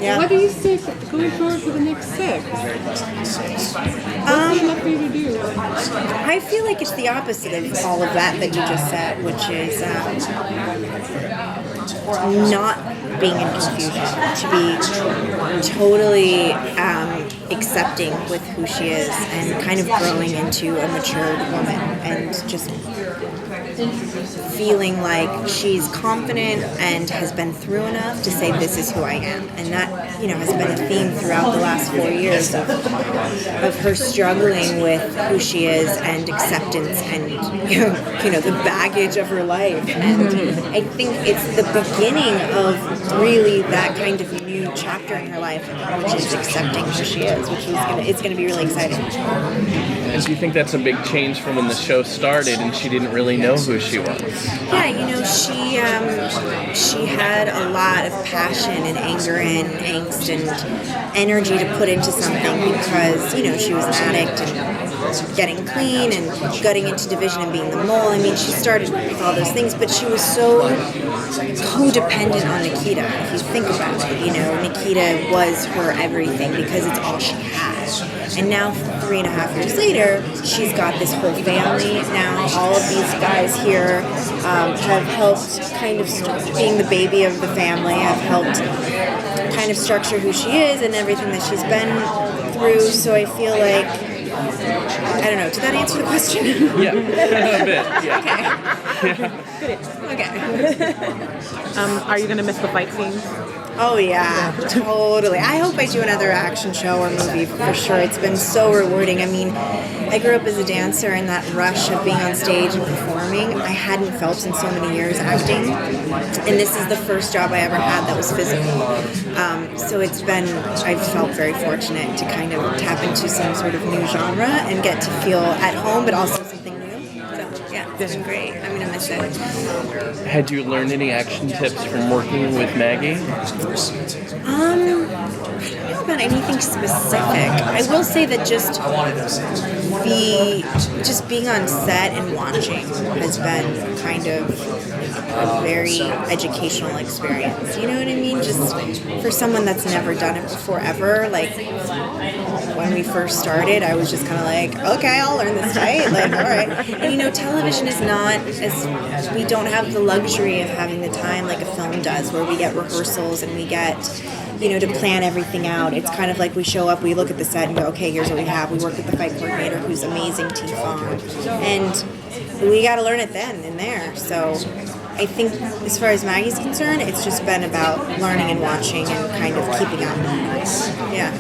Yeah. What do you say going forward for the next 6? What's enough for you to do? I feel like it's the opposite of all of that you just said, which is not being in confusion, to be totally accepting with who she is and kind of growing into a matured woman and just feeling like she's confident and has been through enough to say this is who I am. And that, has been a theme throughout the last 4 years of her struggling with who she is and acceptance and the baggage of her life. And I think it's the beginning of really that kind of new chapter in her life, which is accepting who she is, which is it's going to be really exciting. And do you think that's a big change from when the show started and she didn't really know who she was? Yeah, she had a lot of passion and anger and angst and energy to put into something because, she was an addict and getting clean and gutting into division and being the mole. I mean, she started with all those things, but she was so codependent on Nikita. If you think about it, Nikita was her everything because it's all she had. And now, 3.5 years later, she's got this whole family. Now, all of these guys here have helped kind of, being the baby of the family, have helped kind of structure who she is and everything that she's been through. So I feel like, I don't know, did that answer the question? Yeah, a bit, yeah. Okay. Are you going to miss the fight scenes? Oh yeah, totally. I hope I do another action show or movie for sure. It's been so rewarding. I mean, I grew up as a dancer, and that rush of being on stage and performing, I hadn't felt in so many years acting. And this is the first job I ever had that was physical. So I've felt very fortunate to kind of tap into some sort of new genre and get to feel at home, but also something new. So yeah, it's been great. I'm gonna miss it. Had you learned any action tips from working with Maggie? I don't know about anything specific. I will say that just being on set and watching has been kind of a very educational experience. You know what I mean? Just for someone that's never done it before ever, like when we first started, I was just kind of like, okay, I'll learn this fight. Like, all right. And television is not we don't have the luxury of having the time like a film does, where we get rehearsals and we get, to plan everything out. It's kind of like we show up, we look at the set and go, okay, here's what we have. We work with the fight coordinator, who's amazing, T. Fong, and we got to learn it then and there. So I think as far as Maggie's concerned, it's just been about learning and watching and kind of keeping up. Yeah.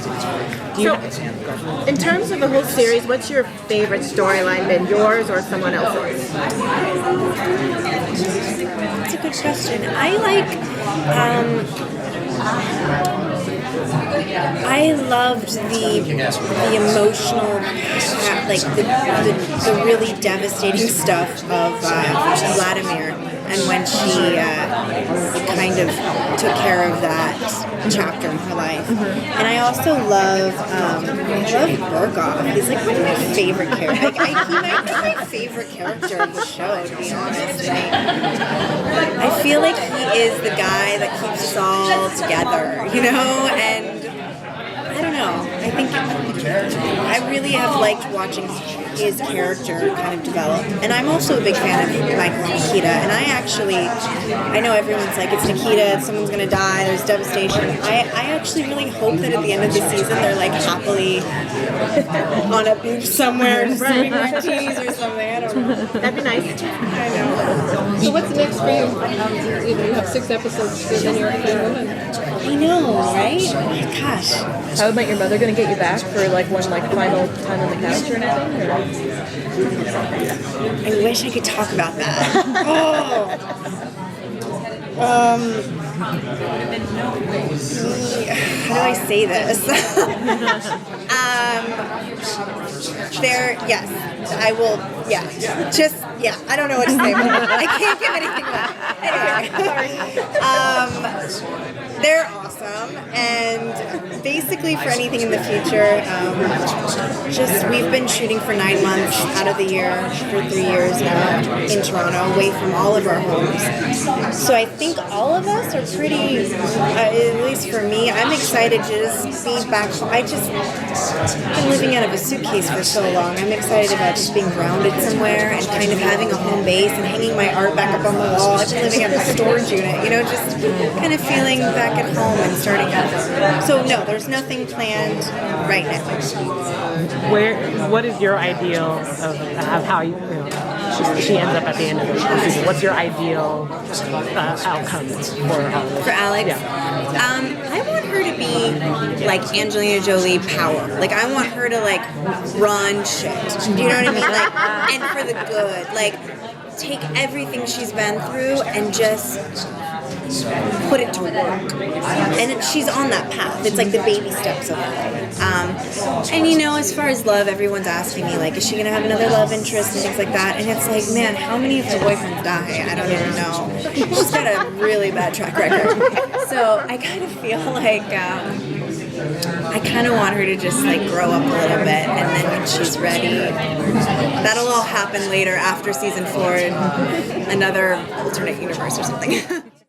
So, in terms of the whole series, what's your favorite storyline been, yours or someone else's? That's a good question. I loved the emotional, like the really devastating stuff of Vladimir, and when she kind of took care of that chapter in her life. And I also love Burgov. He's like one of my favorite characters. He might be my favorite character of the show, to be honest. I feel like he is the guy that keeps us all together, and I don't know. I think I really have liked watching his character kind of develop. And I'm also a big fan of Michael and Nikita. And I know everyone's like, it's Nikita, someone's going to die, there's devastation. I actually really hope that at the end of the season they're like happily on a beach somewhere just sipping martinis or something. I don't know. That'd be nice. I know. So what's next for you? You have 6 episodes, so then you're a free woman. I know, right? Oh my gosh. How about your mother going to get you back for one final time on the couch or anything? Or? I wish I could talk about that. How do I say this? Yes, I will, I don't know what to say, but I can't give anything back. Anyway. They're awesome, and basically for anything in the future, just we've been shooting for 9 months out of the year for 3 years now in Toronto, away from all of our homes. So I think all of us are pretty, at least for me, I'm excited to just be back home. I just been living out of a suitcase for so long. I'm excited about just being grounded somewhere and kind of having a home base and hanging my art back up on the wall. I've been living out of a storage unit, you know, just kind of feeling back at home and starting over. So no, there's nothing planned right now. What is your ideal of how she ends up at the end of the season? What's your ideal outcome for Alex? For Alex? Yeah. I want her to be like Angelina Jolie power. Like I want her to like run shit. Do you know what I mean? Like, and for the good. Like take everything she's been through and just put it to work. And she's on that path. It's like the baby steps of it. And you know, as far as love, everyone's asking me like, is she gonna have another love interest and things like that? And it's like, man, how many of her boyfriends die? I don't even know. She's got a really bad track record. So I kind of feel like I kind of want her to just like grow up a little bit, and then when she's ready, that'll all happen later after season 4 in another alternate universe or something.